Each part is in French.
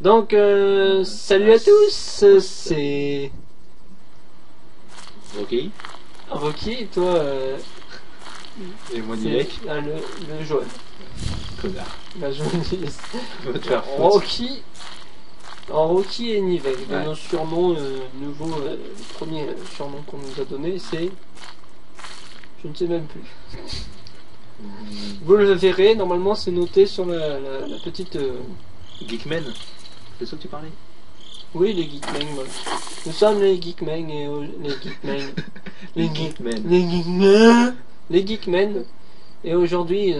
Donc, salut à tous, c'est Rocky. Rocky, et toi, Et moi c'est Nivek. le jaune. Connard. La jaunisse. Va te faire foutre. Rocky, Rocky et Nivek, de Ouais. nos surnoms nouveaux, le premier surnom qu'on nous a donné, c'est... Je ne sais même plus. Vous le verrez, normalement c'est noté sur la petite... Geekman. C'est ça que tu parlais? Oui, les Geekmen, voilà. Nous sommes les Geekmen et... les Geekmen. Les Geekmen. Les Geekmen. Les Geekmen. Et aujourd'hui,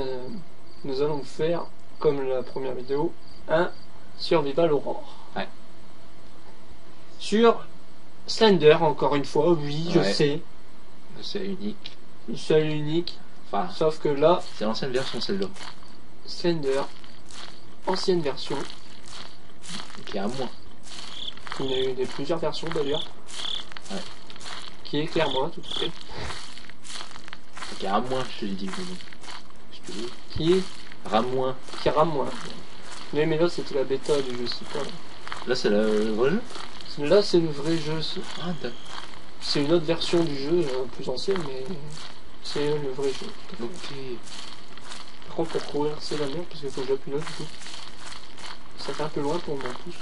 nous allons faire, comme la première vidéo, un Survival Horror. Ouais. Sur Slender, encore une fois, oui, je Ouais. sais. C'est unique. Le seul et unique. Enfin, Sauf que là, c'est l'ancienne version celle-là. Slender, ancienne version. Qui est à moins. Il y a eu plusieurs versions d'ailleurs. Ouais. Qui éclaire moins, tout à fait. Qui est à moins, je te l'ai dit. Si tu veux. Qui rame moins. Mais là, c'était la bêta du jeu, c'est pas là. Là, c'est le vrai jeu? Là, c'est le vrai jeu. Ah, d'accord. C'est une autre version du jeu, plus ancienne, mais c'est le vrai jeu. Ok. Par contre, pour courir, c'est la merde, parce qu'il faut que j'appuie là, du coup. Ça fait un peu loin pour moi, en plus.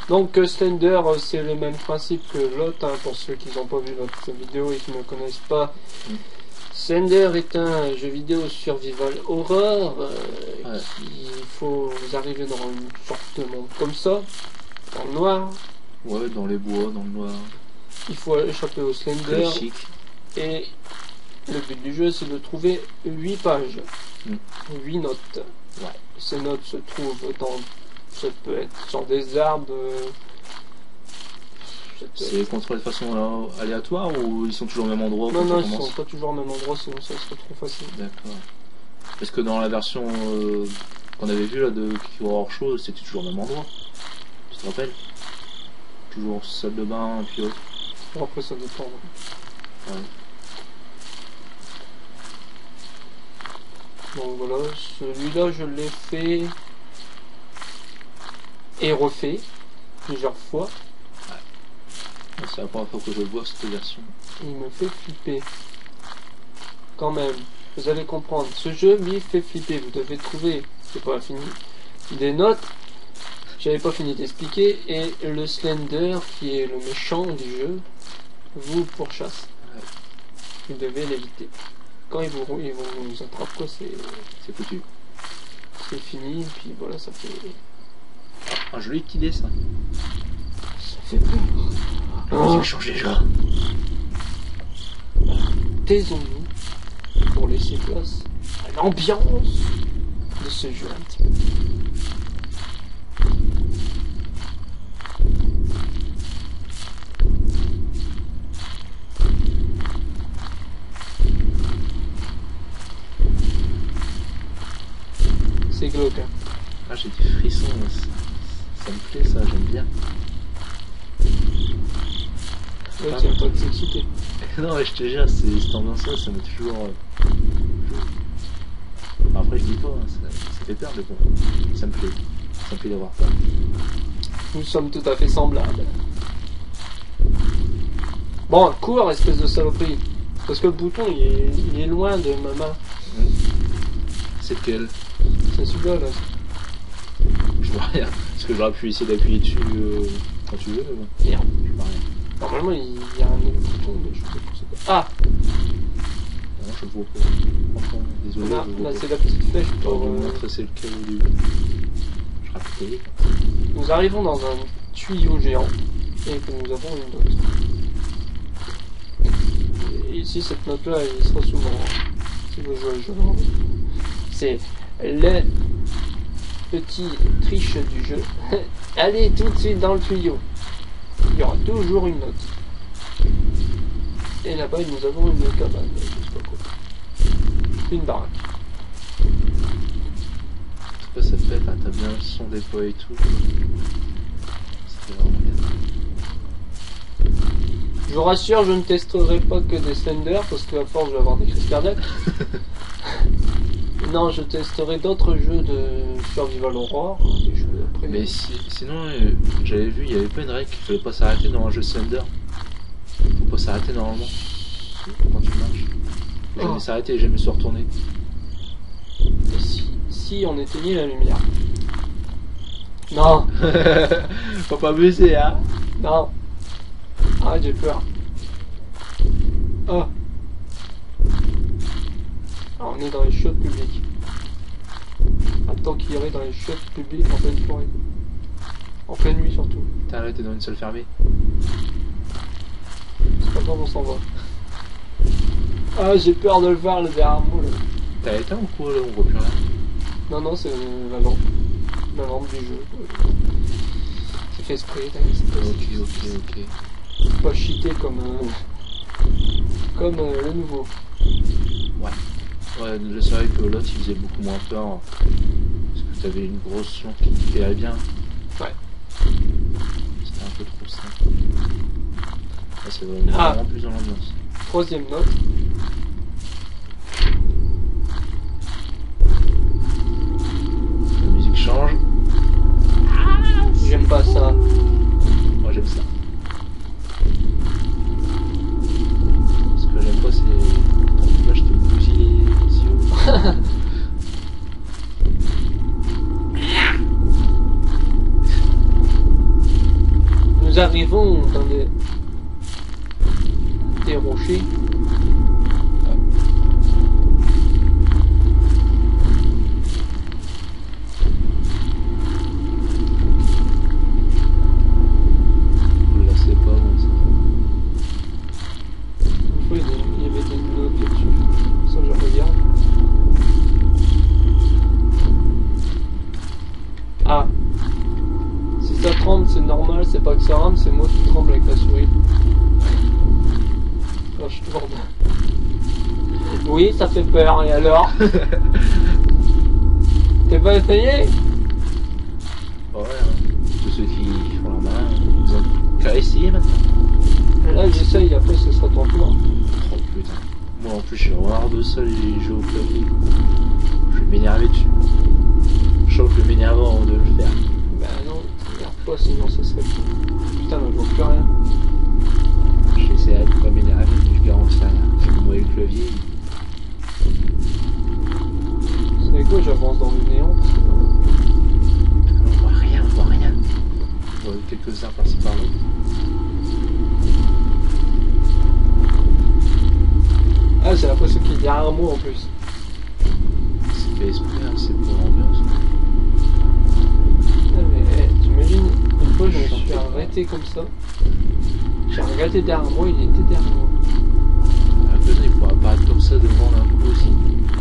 Donc, Slender, c'est le même principe que l'autre, hein, pour ceux qui n'ont pas vu notre vidéo et qui ne connaissent pas. Slender est un jeu vidéo survival horror, Ouais. il faut vous arriver dans une sorte de monde comme ça, dans le noir. Ouais, dans les bois, dans le noir. Il faut échapper au Slender. Classique. Et le but du jeu, c'est de trouver 8 pages, 8 notes. Ouais. Ces notes se trouvent dans... Ça peut être sur des arbres... C'est contrôlé de façon aléatoire ou ils sont toujours au même endroit Non, quand non, ça ils commence? sont pas toujours au même endroit, sinon ça serait trop facile. D'accord. Parce que dans la version qu'on avait vue là de Kiki Horror Show, c'était toujours au même endroit. Tu te rappelles? Toujours salle de bain et puis autre. Bon, après, ça dépend. Ouais. Donc voilà, celui-là, je l'ai fait et refait plusieurs fois. C'est la première fois que je vois cette version. Il me fait flipper. Quand même, vous allez comprendre. Ce jeu, lui, fait flipper. Vous devez trouver, c'est pas fini, des notes. J'avais pas fini d'expliquer. Et le Slender, qui est le méchant du jeu, vous pourchasse. Ouais. Vous devez l'éviter. Quand ils vont vous attraper, quoi, C'est foutu. c'est fini. Et puis voilà, ça fait Un joli petit dessin. peur. Oh, j'ai changé déjà. Taisons-nous pour laisser place à l'ambiance de ce jeu un petit peu. C'est glauque, hein. Ah, j'ai des frissons. Ça me plaît ça, j'aime bien. Ouais, tu vas pas t'exciter. Non, mais je te jure, cette ambiance-là, ça m'a toujours. Après, je dis pas, hein, ça fait peur, mais bon, ça me plaît. Ça me plaît d'avoir peur. Nous sommes tout à fait semblables. Bon, cours, espèce de saloperie. Parce que le bouton, il est loin de ma main. C'est lequel? C'est celui-là, là. Je vois rien. Parce que j'aurais pu essayer d'appuyer dessus quand tu veux, mais bon. Merde. Je vois rien. Normalement, il y a un autre bouton, mais je sais pas c'est quoi. Ah, Non, je vois pas. Franchement, désolé. là, je vois là pas. c'est la petite flèche Je pour... vais vous montrer c'est lequel au début. Je rappelle. Nous arrivons dans un tuyau géant et que nous avons une note. Et ici, cette note-là, elle sera souvent, si vous jouez au jeu, c'est le petit triche du jeu. Allez tout de suite dans le tuyau. Il y aura toujours une note. Et là-bas, nous avons une cabane, je sais pas quoi. Une baraque. Je sais pas, ça fait, là, t'as bien le son des poids et tout. C'était vraiment bien. Je vous rassure, je ne testerai pas que des Slender parce qu'à force je vais avoir des crises cardiaques. Non, je testerai d'autres jeux de survival horror. Des jeux après. Mais sinon, j'avais vu, il y avait pas une règle qu'il fallait pas s'arrêter dans un jeu Slender. Faut pas s'arrêter normalement quand tu marches. Faut jamais Oh. s'arrêter et jamais se retourner. Et si on éteignait la lumière? Non, Faut pas abuser, hein. non. Ah, j'ai peur. Oh. Ah, on est dans les chiottes publiques. Attends qu'il irait dans les chiottes publiques en pleine forêt. En pleine nuit surtout. T'as arrêté dans une salle fermée. C'est pas grave, on s'en va. Ah, j'ai peur de le voir, le derrière moi là. T'as éteint ou quoi là? On voit plus rien. Non, non, c'est la lampe. La lampe du jeu. C'est fait exprès, Ok. c'est pas cheaté comme le nouveau. Ouais, c'est vrai que l'autre il faisait beaucoup moins peur. Parce que t'avais une grosse lampe qui éclairait bien. Ouais. C'était un peu trop simple. Là, c'est vraiment plus dans l'ambiance. Troisième note. La musique change. J'aime pas ça. Moi j'aime ça. Ce que j'aime pas c'est quand là je te bousille les yeux. Nous arrivons dans des rochers. Là c'est pas bon ça. Une fois, il y avait des notes là-dessus. Ça, je regarde. Ah. Si ça tremble, c'est normal. C'est pas que ça rame, c'est moi qui tremble avec la souris. Quand je tourne. Oui, ça fait peur. Et alors? T'es pas essayé? Ouais, hein. Tous ceux qui font la main, ils ont qu'à essayer maintenant. Là, j'essaye. Après, ce sera ton tour. Oh putain. Moi en plus je suis rare de ça les jeux au clavier. Je vais m'énerver dessus. Je sens que je vais m'énerver avant de le faire. Bah non, regarde pas, sinon ça serait fou. Putain, là, je vois plus rien. J'essaierai de pas m'énerver, mais je garantis rien. Parce que moi le clavier, C'est quoi, j'avance dans le néant parce que... on voit rien, on voit rien. On voit quelques-uns par-ci par-là. Ah, j'ai l'impression qu'il est derrière moi en plus. C'est fait esprit, hein, c'est pour l'ambiance. Ah, mais t'imagines, une fois je me suis arrêté comme ça. J'ai regardé derrière moi, il était derrière moi. Un peu il pourra apparaître comme ça devant d'un coup aussi.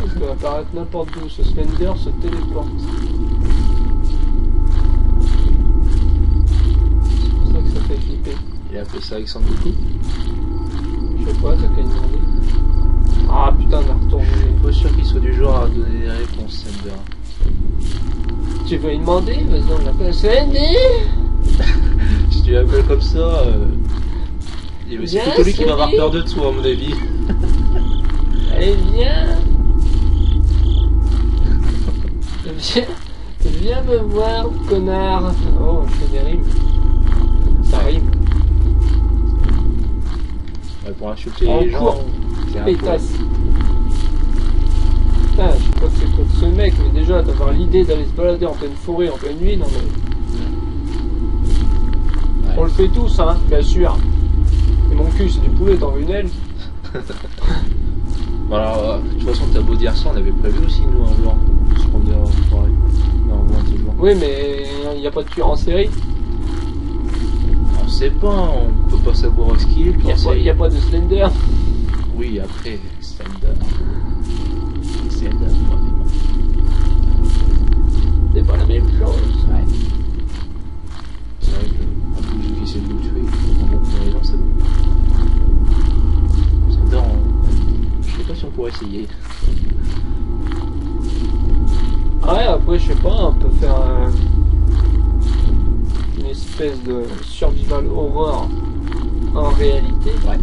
Il peut apparaître n'importe où, ce Slender se téléporte. C'est pour ça que ça fait flipper. Il a appelé ça Alexandre Goku. Je sais pas, t'as qu'à lui demander. Ah putain, on a retourné. Pas sûr qu'il soit du genre à donner des réponses, Slender. Tu veux lui demander? Vas-y, on l'appelle Slender. Si tu l'appelles comme ça, c'est Viens, plutôt lui qui va avoir Sony. peur de toi, à mon avis. Allez, viens. Viens me voir, connard. Oh, je fais des rimes. Ça rime. Ouais, pour insulter En les gens, cours. c'est un Pétasse. Putain, je sais pas c'est quoi de ce mec, mais déjà d'avoir l'idée d'aller se balader en pleine forêt, en pleine nuit, non mais... Ouais. On le fait tous, hein, bien sûr. Et mon cul, c'est du poulet, t'en veux une aile? Bon, alors, de toute façon, t'as beau dire ça, on avait prévu aussi, nous, un jour, de se promener en forêt. Non, on voit un jour. Oui, mais il n'y a pas de tueur en série. On sait pas, on peut pas savoir ce qu'il est, puis Il n'y a pas de Slender. Oui, après, Slender. Slender, quoi, mais bon. C'est pas la même chose. Ouais. C'est vrai qu'un bouseux qui essaie de nous tuer, en bon pour les gens, c'est bon. Slender, je sais pas si on pourrait essayer. Ouais, après, je sais pas, on peut faire une espèce de survival horror en réalité. Ouais.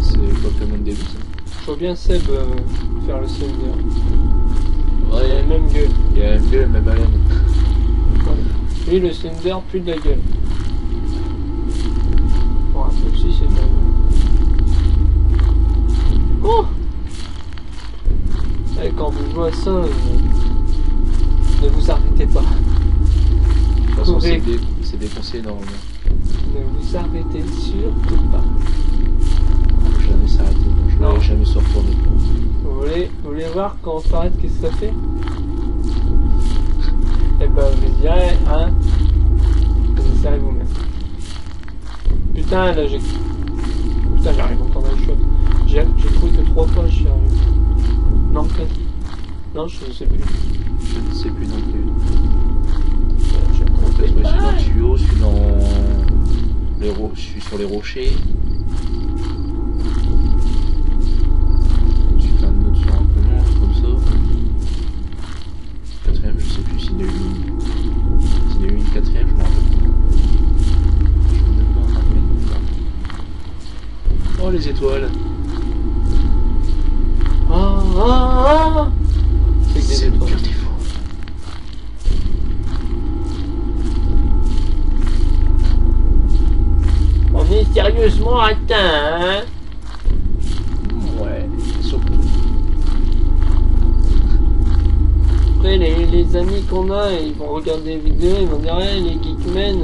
C'est pas tellement de début, ça. Je vois bien Seb faire le Slender. Il a la Ouais, même gueule. il y a la même gueule, même haleine. Voilà. Lui, le Slender, plus de la gueule. Bon, ça aussi, c'est de la gueule. Oh! Et quand vous jouez à ça, ne vous arrêtez pas. De toute façon, Courez. c'est déconseillé normalement. Ne vous arrêtez surtout pas. Faut jamais s'arrêter, non, je Non. vais jamais se retourner. Vous voulez voir quand on s'arrête, qu'est-ce que ça fait? Eh ben, vous direz, hein? Vous essayerez vous-même. Putain, là, Putain, j'arrive encore dans le shot. J'ai trouvé que 3 fois, je suis arrivé. Non, 4. Non, je sais plus. Je ne sais plus non plus. J'ai Peut-être que je suis dans trompé. le tuyau, je suis sur les rochers. Ensuite un autre sur un peu loin, comme ça. Quatrième, je sais plus s'il y en a eu une. S'il y en a eu une quatrième, je me rappelle pas. Je me rappelle pas. Oh les étoiles. Ah! C'est que des C'est le étoiles. pire défaut. On est sérieusement atteint, hein? Ouais, surtout. Après, les amis qu'on a, ils vont regarder les vidéos, ils vont dire, hey, les geekmen,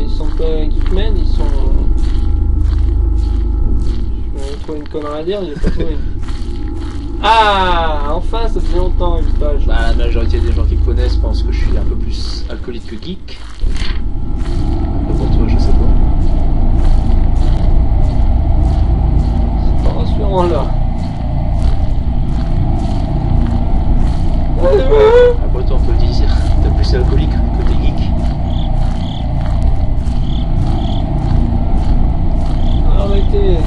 ils sont pas geekmen, ils sont... Je vais trouver une connerie à dire, j'ai pas trouvé. Ah, enfin, ça fait longtemps une page. Bah, la majorité des gens qui me connaissent pensent que je suis un peu plus alcoolique que geek. Mais pour toi, je sais pas. C'est pas rassurant là. Après, toi, on peut le dire, t'es plus alcoolique que t'es geek. Arrêtez.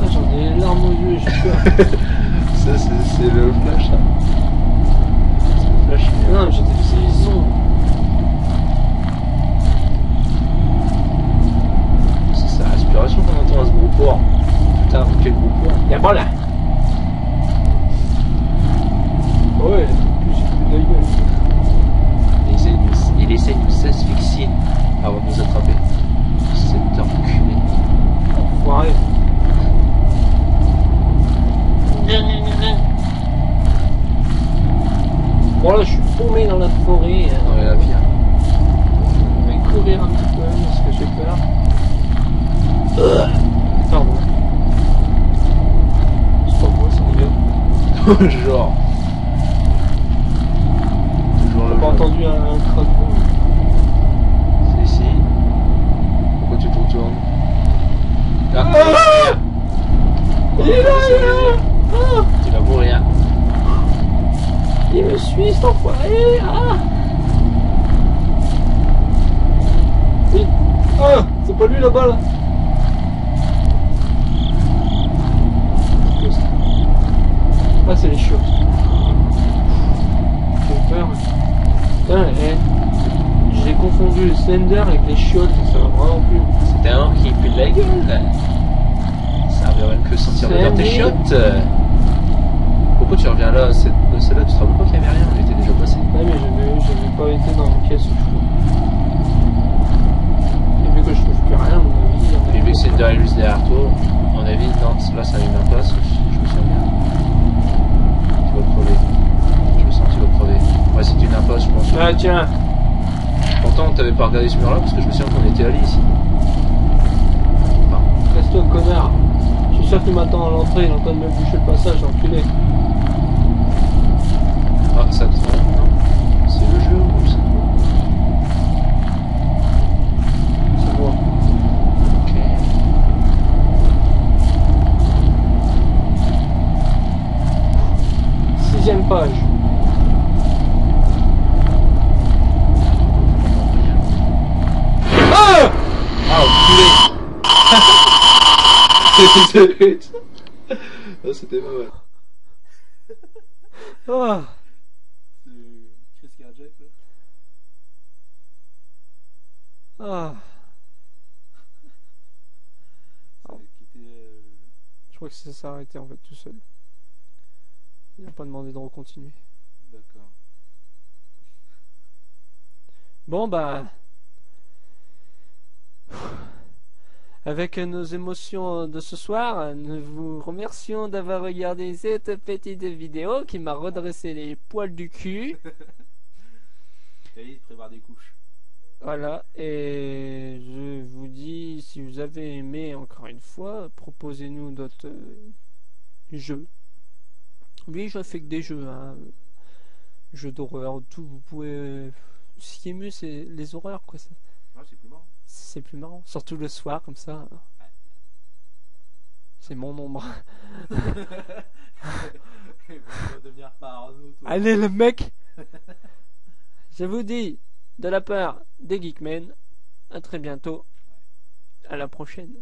Ah, j'en ai les larmes aux yeux, j'ai peur. Ça, c'est le flash, ça. C'est le flash. Non, mais c'est les sons. C'est sa respiration qu'on entend à ce gros porc. Putain, quel gros porc. Y'a pas là. Ouais, j'ai plus de gueule. Il essaie de nous asphyxier avant de nous attraper. C'est enculé. Enfoiré. Bon là je suis paumé dans la forêt. Ouais, la vie. Je vais courir un petit peu parce que j'ai peur. Pardon. C'est pas moi, c'est mon gars. Genre. Toujours T'as le pas jeu. entendu un craquement? C'est ici. Pourquoi tu te retournes? Ah, Il est là, il est là. Ah, tu vas mourir. il me suit cet enfoiré. Ah. Ah, c'est pas lui là-bas là. Ah, c'est les chiottes. J'ai peur. Putain, j'ai confondu le Slender avec les chiottes, ça va vraiment plus. C'était un qui pue de la gueule. Ça revient même que sentir l'odeur tes Sandy. chiottes. Pourquoi tu reviens là? Celle-là, tu te rappelles pas qu'il y avait rien? Elle était déjà passée. Ouais, mais j'avais pas été dans une pièce où je trouve. Et vu que je trouve plus rien, à mon avis, il y en a Et vu que beaucoup. c'est une derrière juste derrière toi, à mon avis, non, là ça a une impasse, je me sens bien. Tu vas crever. Je me sens que tu vas crever. Ouais, c'est une impasse, je pense. Ah, tiens. Pourtant, t'avais pas regardé ce mur là parce que je me souviens qu'on était allé ici. Enfin, Reste-toi, connard. Je suis sûr qu'il m'attend à l'entrée, il est en train de me boucher le passage, enculé. ah, ça te non? C'est le jeu ou c'est toi? C'est moi. Ok. Sixième page. Ah! Ah, enculé! Ah, c'était pas mal. Ah! Chris cardiaque là. Ah! Ça a quitté. Je crois que ça s'est arrêté en fait tout seul. Il n'a pas demandé de recontinuer. D'accord. Bon bah, avec nos émotions de ce soir, nous vous remercions d'avoir regardé cette petite vidéo qui m'a redressé les poils du cul. T'as dit de prévoir des couches. Voilà, et je vous dis, si vous avez aimé, encore une fois, proposez-nous d'autres jeux. Oui, je fais que des jeux, hein. Jeux d'horreur, tout, vous pouvez... Ce qui est mieux, c'est les horreurs, quoi. Ouais, c'est plus marrant. C'est plus marrant, surtout le soir, comme ça. C'est mon ombre. On va devenir parano. Allez, le mec. Je vous dis, de la part des Geekmen, à très bientôt. À la prochaine.